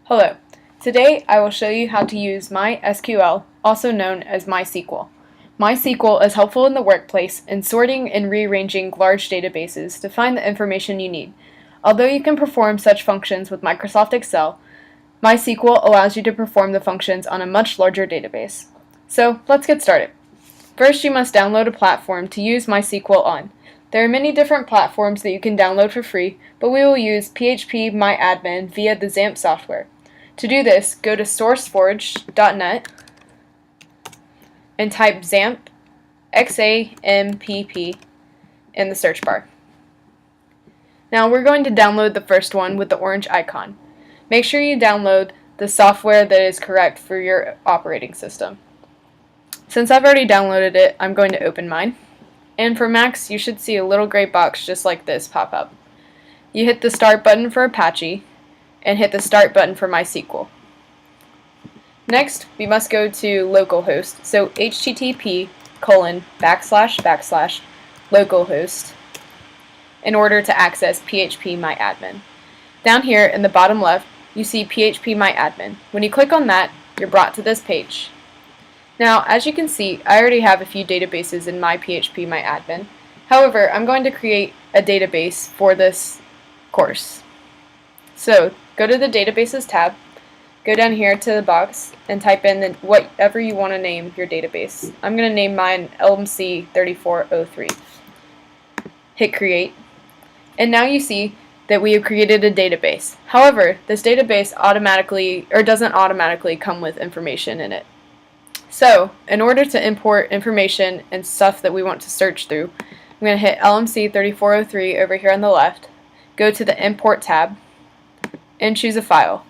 Hello. Today I will show you how to use MySQL, also known as MySQL. MySQL is helpful in the workplace in sorting and rearranging large databases to find the information you need. Although you can perform such functions with Microsoft Excel, MySQL allows you to perform the functions on a much larger database. So let's get started. First, you must download a platform to use MySQL on. There are many different platforms that you can download for free, but we will use PHP MyAdmin via the XAMPP software. To do this, go to sourceforge.net and type XAMPP, XAMPP, in the search bar. Now we're going to download the first one with the orange icon. Make sure you download the software that is correct for your operating system. Since I've already downloaded it, I'm going to open mine. And for Macs, you should see a little gray box just like this pop up. You hit the Start button for Apache, and hit the Start button for MySQL. Next, we must go to localhost, so http://localhost in order to access PHP MyAdmin. Down here in the bottom left, you see PHP MyAdmin. When you click on that, you're brought to this page. Now, as you can see, I already have a few databases in my PHP MyAdmin. However, I'm going to create a database for this course. So, go to the Databases tab, go down here to the box, and type in whatever you want to name your database. I'm going to name mine LMC 3403. Hit Create, and now you see that we have created a database. However, this database doesn't automatically come with information in it. So, in order to import information and stuff that we want to search through, I'm going to hit LMC 3403 over here on the left, go to the Import tab, and choose a file.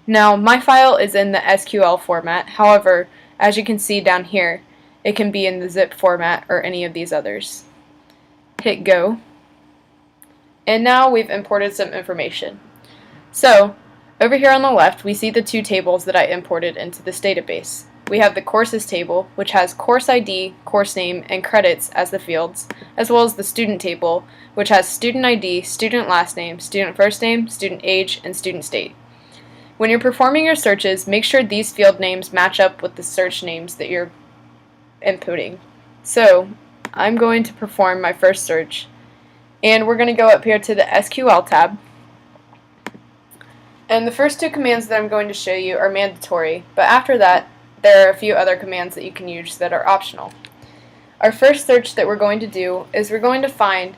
Now, my file is in the SQL format. However, as you can see down here, it can be in the zip format or any of these others. Hit Go. And now we've imported some information. So, over here on the left, we see the two tables that I imported into this database. We have the Courses table, which has course ID, course name, and credits as the fields, as well as the Student table, which has student ID, student last name, student first name, student age, and student state. When you're performing your searches, make sure these field names match up with the search names that you're inputting. So, I'm going to perform my first search, and we're going to go up here to the SQL tab. And the first two commands that I'm going to show you are mandatory, but after that, there are a few other commands that you can use that are optional. Our first search that we're going to do is we're going to find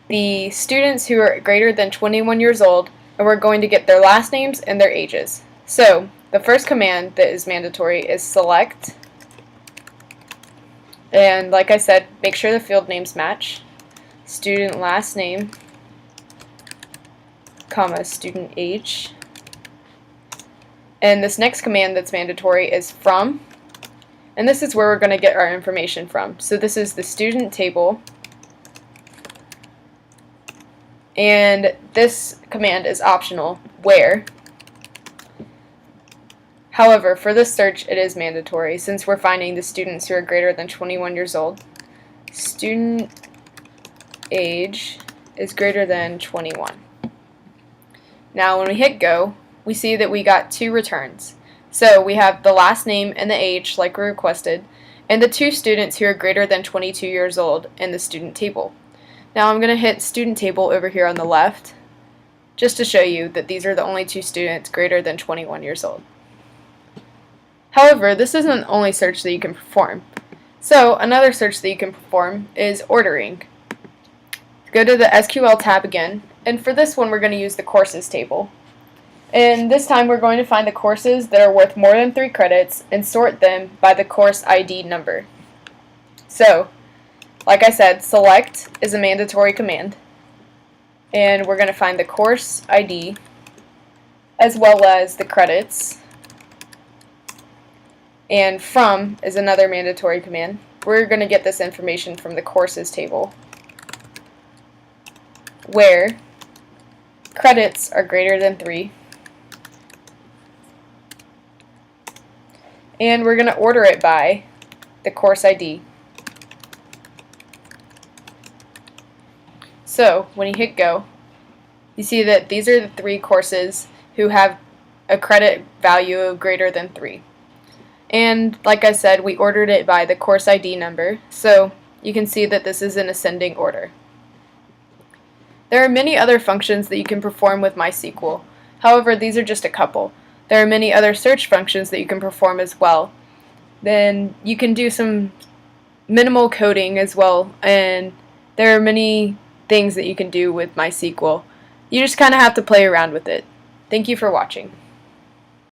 the students who are greater than 21 years old, and we're going to get their last names and their ages. So, the first command that is mandatory is select, and like I said, make sure the field names match. Student last name, comma, student age. And this next command that's mandatory is from, and this is where we're going to get our information from. So this is the student table, and this command is optional, where. However, for this search it is mandatory since we're finding the students who are greater than 21 years old. Student age is greater than 21. Now when we hit go, we see that we got two returns. So we have the last name and the age like we requested, and the two students who are greater than 22 years old in the student table. Now I'm going to hit student table over here on the left just to show you that these are the only two students greater than 21 years old. However, this isn't the only search that you can perform. So another search that you can perform is ordering. Go to the SQL tab again, and for this one we're going to use the Courses table. And this time we're going to find the courses that are worth more than 3 credits and sort them by the course ID number. So, like I said, select is a mandatory command. And we're going to find the course ID as well as the credits. And from is another mandatory command. We're going to get this information from the courses table, where credits are greater than 3. And we're going to order it by the course ID. So when you hit go, you see that these are the 3 courses who have a credit value of greater than 3. And like I said, we ordered it by the course ID number, so you can see that this is in ascending order. There are many other functions that you can perform with MySQL. However, these are just a couple. There are many other search functions that you can perform as well. Then you can do some minimal coding as well, and there are many things that you can do with MySQL. You just kind of have to play around with it. Thank you for watching.